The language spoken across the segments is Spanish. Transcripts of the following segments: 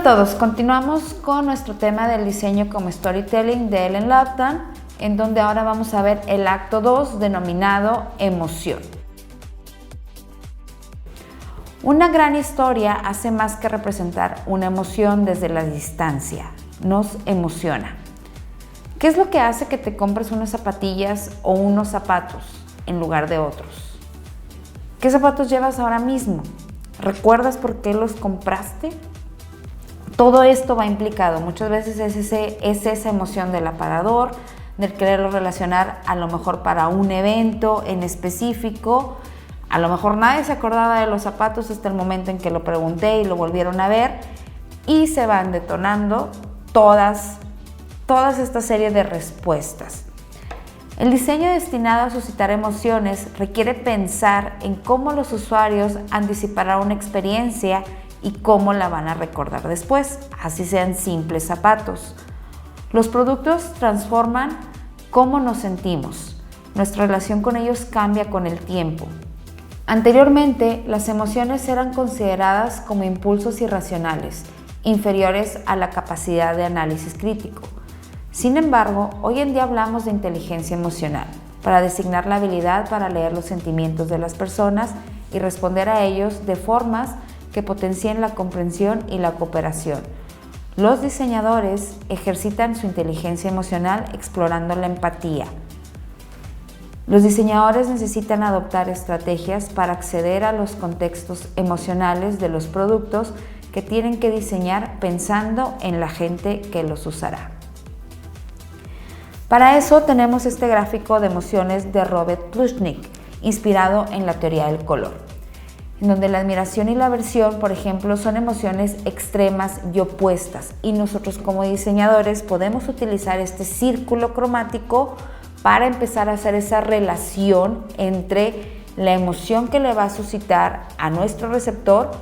Hola a todos, continuamos con nuestro tema del diseño como storytelling de Ellen Lapton, en donde ahora vamos a ver el acto 2 denominado emoción. Una gran historia hace más que representar una emoción desde la distancia, nos emociona. ¿Qué es lo que hace que te compres unas zapatillas o unos zapatos en lugar de otros? ¿Qué zapatos llevas ahora mismo? ¿Recuerdas por qué los compraste? Todo esto va implicado, muchas veces es esa emoción del aparador, del quererlo relacionar a lo mejor para un evento en específico. A lo mejor nadie se acordaba de los zapatos hasta el momento en que lo pregunté y lo volvieron a ver y se van detonando todas esta serie de respuestas. El diseño destinado a suscitar emociones requiere pensar en cómo los usuarios anticiparán una experiencia y cómo la van a recordar después, así sean simples zapatos. Los productos transforman cómo nos sentimos. Nuestra relación con ellos cambia con el tiempo. Anteriormente, las emociones eran consideradas como impulsos irracionales, inferiores a la capacidad de análisis crítico. Sin embargo, hoy en día hablamos de inteligencia emocional, para designar la habilidad para leer los sentimientos de las personas y responder a ellos de formas que potencien la comprensión y la cooperación. Los diseñadores ejercitan su inteligencia emocional explorando la empatía. Los diseñadores necesitan adoptar estrategias para acceder a los contextos emocionales de los productos que tienen que diseñar pensando en la gente que los usará. Para eso tenemos este gráfico de emociones de Robert Plutchik, inspirado en la teoría del color, en donde la admiración y la aversión, por ejemplo, son emociones extremas y opuestas, y nosotros como diseñadores podemos utilizar este círculo cromático para empezar a hacer esa relación entre la emoción que le va a suscitar a nuestro receptor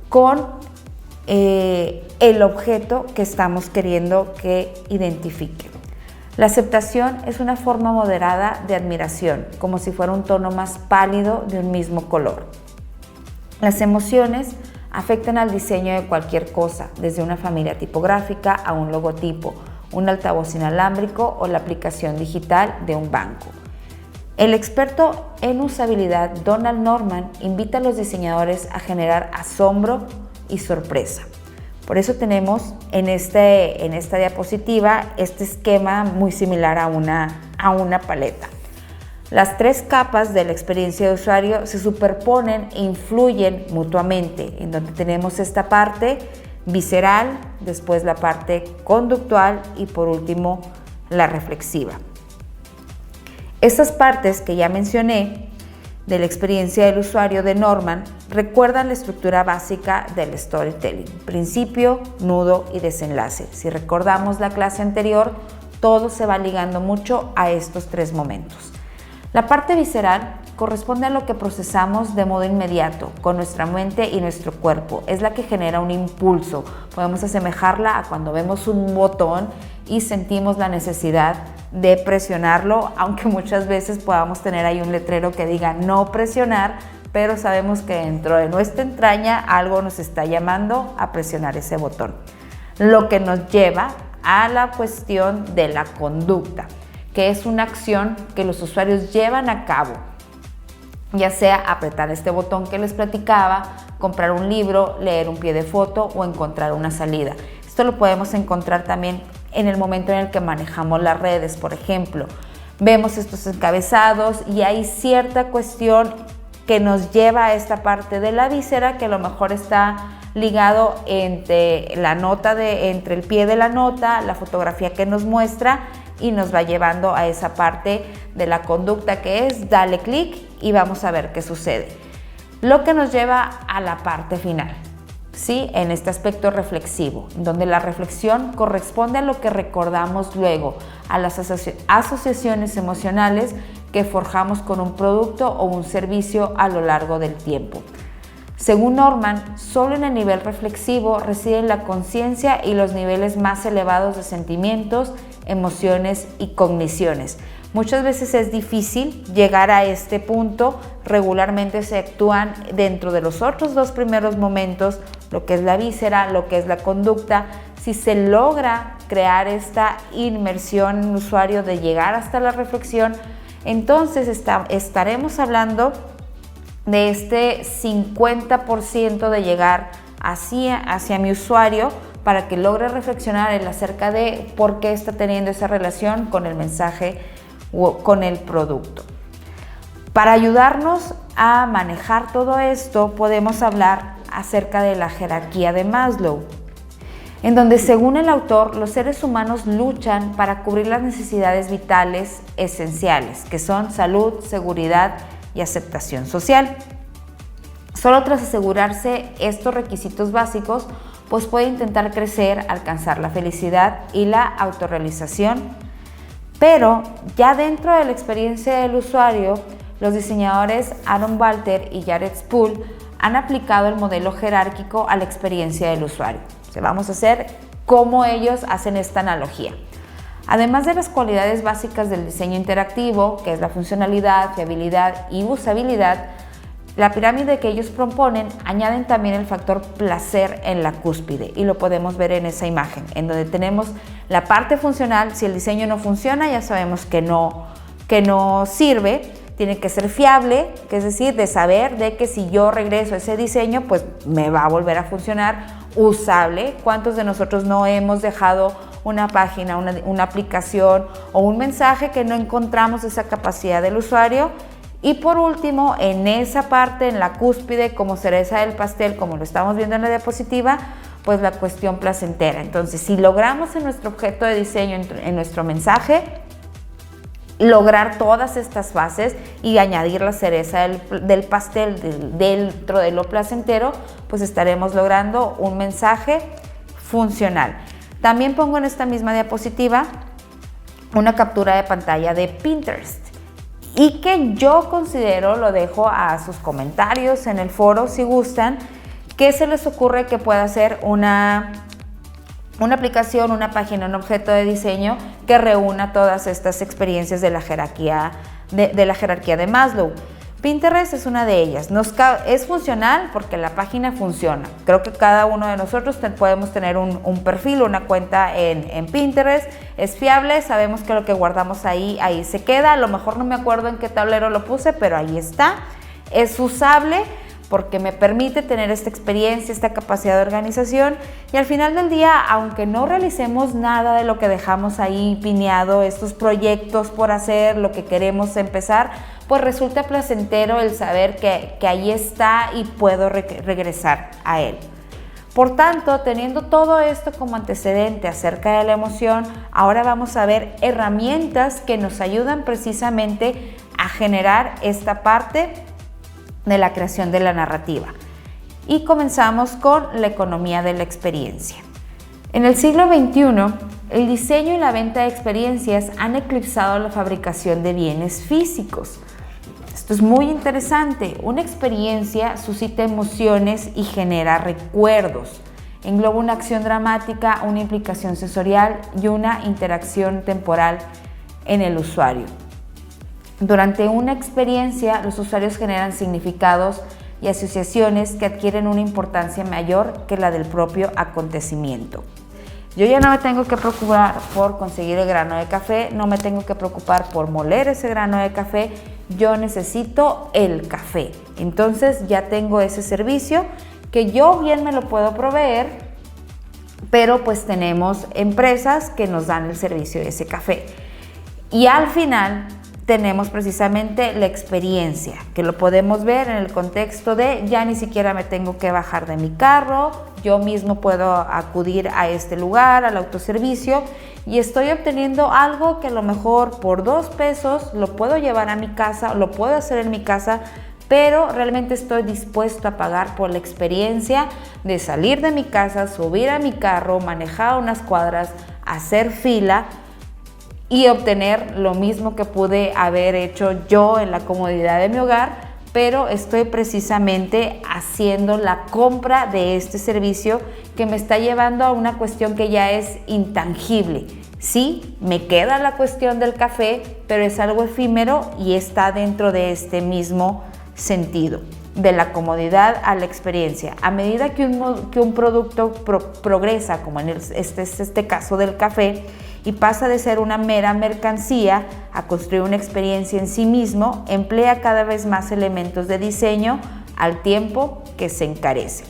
con el objeto que estamos queriendo que identifique. La aceptación es una forma moderada de admiración, como si fuera un tono más pálido de un mismo color. Las emociones afectan al diseño de cualquier cosa, desde una familia tipográfica a un logotipo, un altavoz inalámbrico o la aplicación digital de un banco. El experto en usabilidad Donald Norman invita a los diseñadores a generar asombro y sorpresa. Por eso tenemos en esta diapositiva este esquema muy similar a una paleta. Las tres capas de la experiencia de usuario se superponen e influyen mutuamente, en donde tenemos esta parte visceral, después la parte conductual y por último la reflexiva. Estas partes que ya mencioné de la experiencia del usuario de Norman recuerdan la estructura básica del storytelling: principio, nudo y desenlace. Si recordamos la clase anterior, todo se va ligando mucho a estos tres momentos. La parte visceral corresponde a lo que procesamos de modo inmediato con nuestra mente y nuestro cuerpo. Es la que genera un impulso. Podemos asemejarla a cuando vemos un botón y sentimos la necesidad de presionarlo, aunque muchas veces podamos tener ahí un letrero que diga no presionar, pero sabemos que dentro de nuestra entraña algo nos está llamando a presionar ese botón. Lo que nos lleva a la cuestión de la conducta, que es una acción que los usuarios llevan a cabo, ya sea apretar este botón que les platicaba, comprar un libro, leer un pie de foto o encontrar una salida. Esto lo podemos encontrar también en el momento en el que manejamos las redes, por ejemplo. Vemos estos encabezados y hay cierta cuestión que nos lleva a esta parte de la víscera que a lo mejor está ligado entre entre el pie de la nota, la fotografía que nos muestra, y nos va llevando a esa parte de la conducta que es dale clic y vamos a ver qué sucede. Lo que nos lleva a la parte final, ¿sí? En este aspecto reflexivo, donde la reflexión corresponde a lo que recordamos luego, a las asociaciones emocionales que forjamos con un producto o un servicio a lo largo del tiempo. Según Norman, solo en el nivel reflexivo residen la conciencia y los niveles más elevados de sentimientos, emociones y cogniciones. Muchas veces es difícil llegar a este punto. Regularmente se actúan dentro de los otros dos primeros momentos, lo que es la víscera, lo que es la conducta. Si se logra crear esta inmersión en el usuario de llegar hasta la reflexión, entonces estaremos hablando de este 50% de llegar hacia mi usuario para que logre reflexionar acerca de por qué está teniendo esa relación con el mensaje o con el producto. Para ayudarnos a manejar todo esto, podemos hablar acerca de la jerarquía de Maslow, en donde, según el autor, los seres humanos luchan para cubrir las necesidades vitales esenciales, que son salud, seguridad y aceptación social. Solo tras asegurarse estos requisitos básicos, pues puede intentar crecer, alcanzar la felicidad y la autorrealización. Pero ya dentro de la experiencia del usuario, los diseñadores Aaron Walter y Jared Spool han aplicado el modelo jerárquico a la experiencia del usuario. Vamos a hacer cómo ellos hacen esta analogía. Además de las cualidades básicas del diseño interactivo, que es la funcionalidad, fiabilidad y usabilidad, la pirámide que ellos proponen añaden también el factor placer en la cúspide, y lo podemos ver en esa imagen, en donde tenemos la parte funcional. Si el diseño no funciona, ya sabemos que no sirve. Tiene que ser fiable, que es decir, de saber de que si yo regreso a ese diseño, pues me va a volver a funcionar. Usable. ¿Cuántos de nosotros no hemos dejado una página, una aplicación o un mensaje que no encontramos esa capacidad del usuario? Y por último, en esa parte, en la cúspide, como cereza del pastel, como lo estamos viendo en la diapositiva, pues la cuestión placentera. Entonces, si logramos en nuestro objeto de diseño, en nuestro mensaje, lograr todas estas fases y añadir la cereza del pastel dentro de lo placentero, pues estaremos logrando un mensaje funcional. También pongo en esta misma diapositiva una captura de pantalla de Pinterest, y que yo considero, lo dejo a sus comentarios en el foro si gustan, ¿qué se les ocurre que pueda ser una aplicación, una página, un objeto de diseño que reúna todas estas experiencias de la jerarquía de Maslow? Pinterest es una de ellas. Es funcional porque la página funciona. Creo que cada uno de nosotros podemos tener un perfil, una cuenta en Pinterest. Es fiable, sabemos que lo que guardamos ahí se queda. A lo mejor no me acuerdo en qué tablero lo puse, pero ahí está. Es usable porque me permite tener esta experiencia, esta capacidad de organización, y al final del día, aunque no realicemos nada de lo que dejamos ahí pineado, estos proyectos por hacer, lo que queremos empezar, pues resulta placentero el saber que ahí está y puedo regresar a él. Por tanto, teniendo todo esto como antecedente acerca de la emoción, ahora vamos a ver herramientas que nos ayudan precisamente a generar esta parte de la creación de la narrativa. Y comenzamos con la economía de la experiencia. En el siglo XXI, el diseño y la venta de experiencias han eclipsado la fabricación de bienes físicos. Esto es muy interesante. Una experiencia suscita emociones y genera recuerdos. Engloba una acción dramática, una implicación sensorial y una interacción temporal en el usuario. Durante una experiencia, los usuarios generan significados y asociaciones que adquieren una importancia mayor que la del propio acontecimiento. Yo ya no me tengo que preocupar por conseguir el grano de café, no me tengo que preocupar por moler ese grano de café, yo necesito el café. Entonces ya tengo ese servicio que yo bien me lo puedo proveer, pero pues tenemos empresas que nos dan el servicio de ese café. Y al final tenemos precisamente la experiencia, que lo podemos ver en el contexto de ya ni siquiera me tengo que bajar de mi carro, yo mismo puedo acudir a este lugar, al autoservicio, y estoy obteniendo algo que a lo mejor por 2 pesos lo puedo llevar a mi casa, lo puedo hacer en mi casa, pero realmente estoy dispuesto a pagar por la experiencia de salir de mi casa, subir a mi carro, manejar unas cuadras, hacer fila y obtener lo mismo que pude haber hecho yo en la comodidad de mi hogar, pero estoy precisamente haciendo la compra de este servicio que me está llevando a una cuestión que ya es intangible. Sí, me queda la cuestión del café, pero es algo efímero y está dentro de este mismo sentido, de la comodidad a la experiencia. A medida que un producto progresa, como en este caso del café, y pasa de ser una mera mercancía a construir una experiencia en sí mismo, emplea cada vez más elementos de diseño al tiempo que se encarece.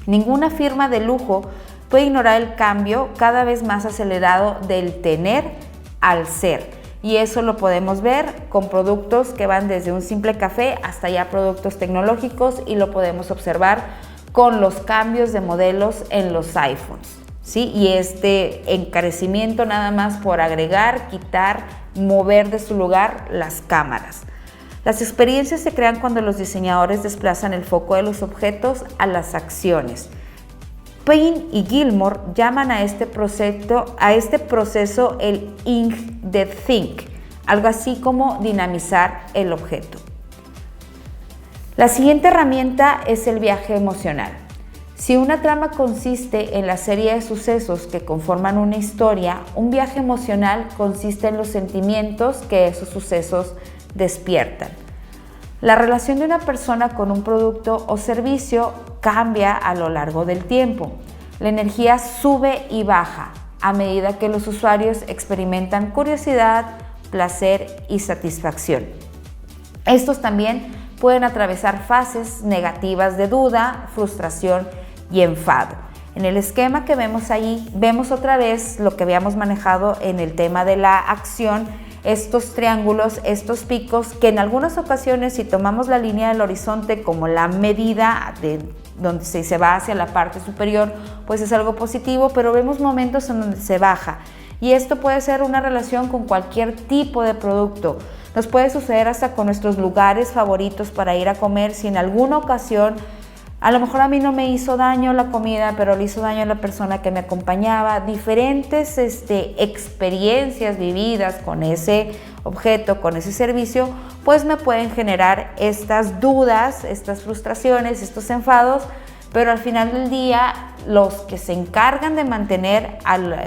Ninguna firma de lujo puede ignorar el cambio cada vez más acelerado del tener al ser. Y eso lo podemos ver con productos que van desde un simple café hasta ya productos tecnológicos, y lo podemos observar con los cambios de modelos en los iPhones, ¿sí? Y este encarecimiento nada más por agregar, quitar, mover de su lugar las cámaras. Las experiencias se crean cuando los diseñadores desplazan el foco de los objetos a las acciones. Payne y Gilmore llaman a este proceso el ink the think, algo así como dinamizar el objeto. La siguiente herramienta es el viaje emocional. Si una trama consiste en la serie de sucesos que conforman una historia, un viaje emocional consiste en los sentimientos que esos sucesos despiertan. La relación de una persona con un producto o servicio cambia a lo largo del tiempo. La energía sube y baja a medida que los usuarios experimentan curiosidad, placer y satisfacción. Estos también pueden atravesar fases negativas de duda, frustración y enfado. En el esquema que vemos ahí, vemos otra vez lo que habíamos manejado en el tema de la acción, estos triángulos, estos picos, que en algunas ocasiones, si tomamos la línea del horizonte como la medida de donde se va hacia la parte superior, pues es algo positivo, pero vemos momentos en donde se baja. Y esto puede ser una relación con cualquier tipo de producto. Nos puede suceder hasta con nuestros lugares favoritos para ir a comer. Si en alguna ocasión, a lo mejor a mí no me hizo daño la comida, pero le hizo daño a la persona que me acompañaba, diferentes experiencias vividas con ese objeto, con ese servicio, pues me pueden generar estas dudas, estas frustraciones, estos enfados, pero al final del día los que se encargan de mantener,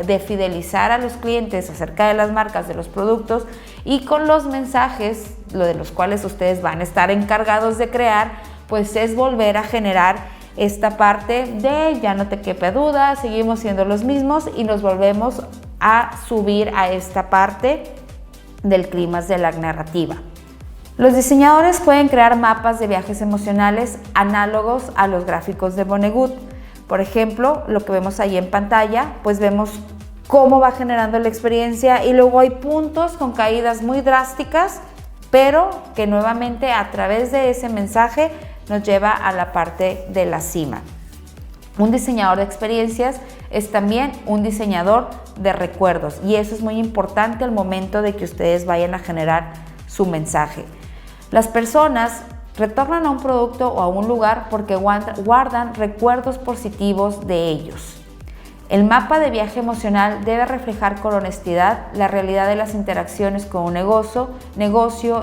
de fidelizar a los clientes acerca de las marcas, de los productos y con los mensajes, lo de los cuales ustedes van a estar encargados de crear, pues es volver a generar esta parte de ya no te quepa duda, seguimos siendo los mismos y nos volvemos a subir a esta parte del clímax de la narrativa. Los diseñadores pueden crear mapas de viajes emocionales análogos a los gráficos de Vonnegut. Por ejemplo, lo que vemos ahí en pantalla, pues vemos cómo va generando la experiencia y luego hay puntos con caídas muy drásticas, pero que nuevamente a través de ese mensaje nos lleva a la parte de la cima. Un diseñador de experiencias es también un diseñador de recuerdos y eso es muy importante al momento de que ustedes vayan a generar su mensaje. Las personas retornan a un producto o a un lugar porque guardan recuerdos positivos de ellos. El mapa de viaje emocional debe reflejar con honestidad la realidad de las interacciones con un negocio,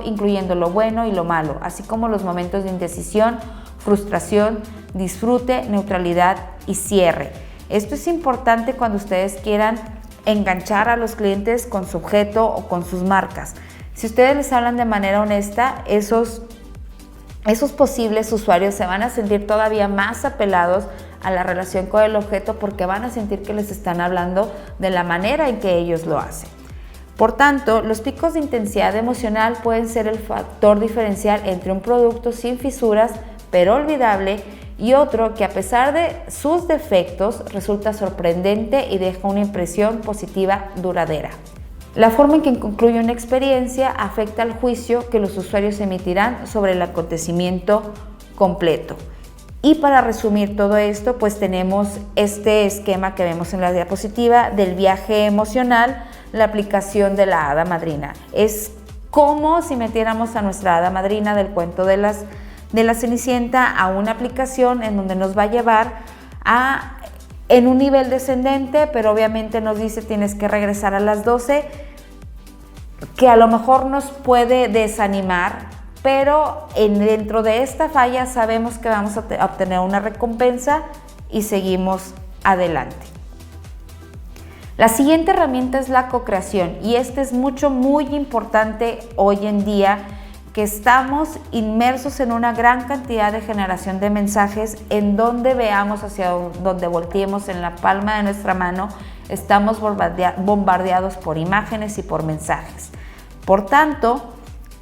incluyendo lo bueno y lo malo, así como los momentos de indecisión, frustración, disfrute, neutralidad y cierre. Esto es importante cuando ustedes quieran enganchar a los clientes con su objeto o con sus marcas. Si ustedes les hablan de manera honesta, esos posibles usuarios se van a sentir todavía más apelados a la relación con el objeto porque van a sentir que les están hablando de la manera en que ellos lo hacen. Por tanto, los picos de intensidad emocional pueden ser el factor diferencial entre un producto sin fisuras pero olvidable y otro que a pesar de sus defectos resulta sorprendente y deja una impresión positiva duradera. La forma en que concluye una experiencia afecta al juicio que los usuarios emitirán sobre el acontecimiento completo. Y para resumir todo esto, pues tenemos este esquema que vemos en la diapositiva del viaje emocional, la aplicación de la hada madrina. Es como si metiéramos a nuestra hada madrina del cuento de la Cenicienta a una aplicación en donde nos va a llevar en un nivel descendente, pero obviamente nos dice tienes que regresar a las 12, que a lo mejor nos puede desanimar, pero dentro de esta falla sabemos que vamos a obtener una recompensa y seguimos adelante. La siguiente herramienta es la co-creación, y este es muy importante hoy en día, que estamos inmersos en una gran cantidad de generación de mensajes. En donde veamos, hacia donde volteemos, en la palma de nuestra mano, estamos bombardeados por imágenes y por mensajes. Por tanto,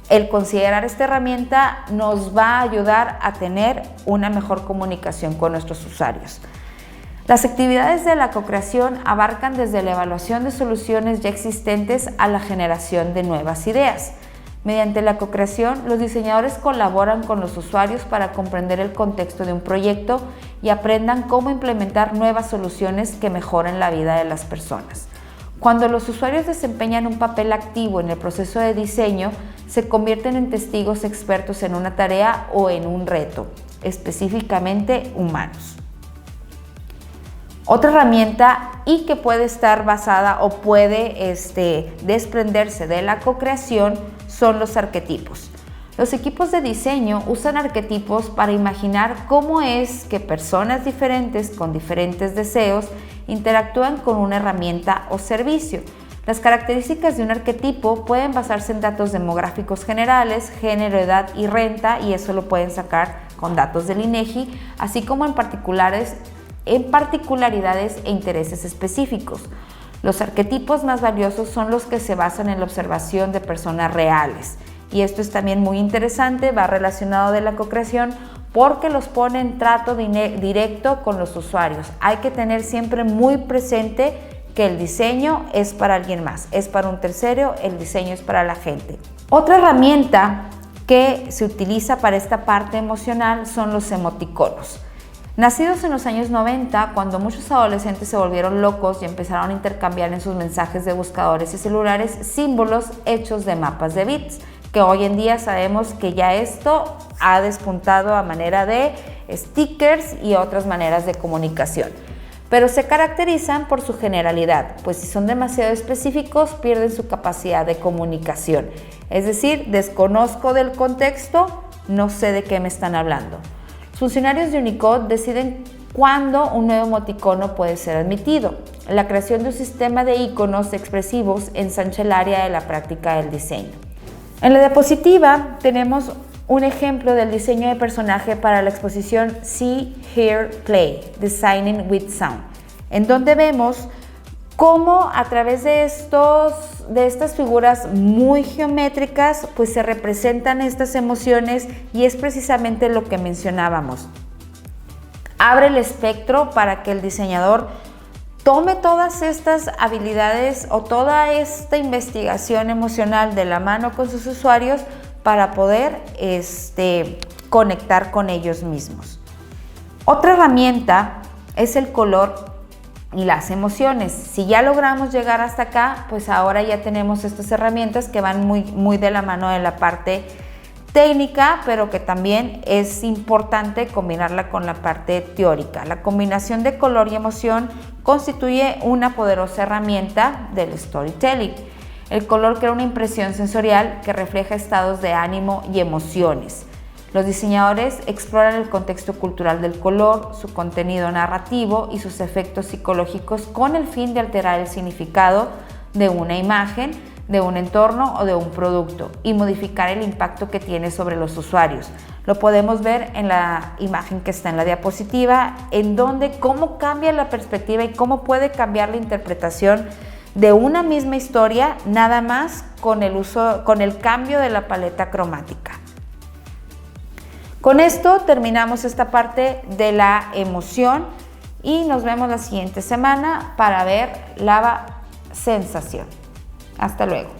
el considerar esta herramienta nos va a ayudar a tener una mejor comunicación con nuestros usuarios. Las actividades de la co-creación abarcan desde la evaluación de soluciones ya existentes a la generación de nuevas ideas. Mediante la co-creación, los diseñadores colaboran con los usuarios para comprender el contexto de un proyecto y aprendan cómo implementar nuevas soluciones que mejoren la vida de las personas. Cuando los usuarios desempeñan un papel activo en el proceso de diseño, se convierten en testigos expertos en una tarea o en un reto, específicamente humanos. Otra herramienta, y que puede estar basada o puede desprenderse de la co-creación, son los arquetipos. Los equipos de diseño usan arquetipos para imaginar cómo es que personas diferentes con diferentes deseos interactúan con una herramienta o servicio. Las características de un arquetipo pueden basarse en datos demográficos generales, género, edad y renta, y eso lo pueden sacar con datos del INEGI, así como en particularidades e intereses específicos. Los arquetipos más valiosos son los que se basan en la observación de personas reales. Y esto es también muy interesante, va relacionado de la co-creación, porque los pone en trato directo con los usuarios. Hay que tener siempre muy presente que el diseño es para alguien más, es para un tercero, el diseño es para la gente. Otra herramienta que se utiliza para esta parte emocional son los emoticonos. Nacidos en los años 90, cuando muchos adolescentes se volvieron locos y empezaron a intercambiar en sus mensajes de buscadores y celulares símbolos hechos de mapas de bits, que hoy en día sabemos que ya esto ha despuntado a manera de stickers y otras maneras de comunicación. Pero se caracterizan por su generalidad, pues si son demasiado específicos pierden su capacidad de comunicación. Es decir, desconozco del contexto, no sé de qué me están hablando. Funcionarios de Unicode deciden cuándo un nuevo emoticono puede ser admitido. La creación de un sistema de iconos expresivos ensancha el área de la práctica del diseño. En la diapositiva tenemos un ejemplo del diseño de personaje para la exposición See, Hear, Play, Designing with Sound, en donde vemos cómo a través de estas figuras muy geométricas pues se representan estas emociones, y es precisamente lo que mencionábamos. Abre el espectro para que el diseñador tome todas estas habilidades o toda esta investigación emocional de la mano con sus usuarios para poder conectar con ellos mismos. Otra herramienta es el color y las emociones. Si ya logramos llegar hasta acá, pues ahora ya tenemos estas herramientas que van muy de la mano de la parte técnica, pero que también es importante combinarla con la parte teórica. La combinación de color y emoción constituye una poderosa herramienta del storytelling. El color crea una impresión sensorial que refleja estados de ánimo y emociones. Los diseñadores exploran el contexto cultural del color, su contenido narrativo y sus efectos psicológicos con el fin de alterar el significado de una imagen, de un entorno o de un producto, y modificar el impacto que tiene sobre los usuarios. Lo podemos ver en la imagen que está en la diapositiva, en donde cómo cambia la perspectiva y cómo puede cambiar la interpretación de una misma historia, nada más con el cambio de la paleta cromática. Con esto terminamos esta parte de la emoción y nos vemos la siguiente semana para ver la sensación. Hasta luego.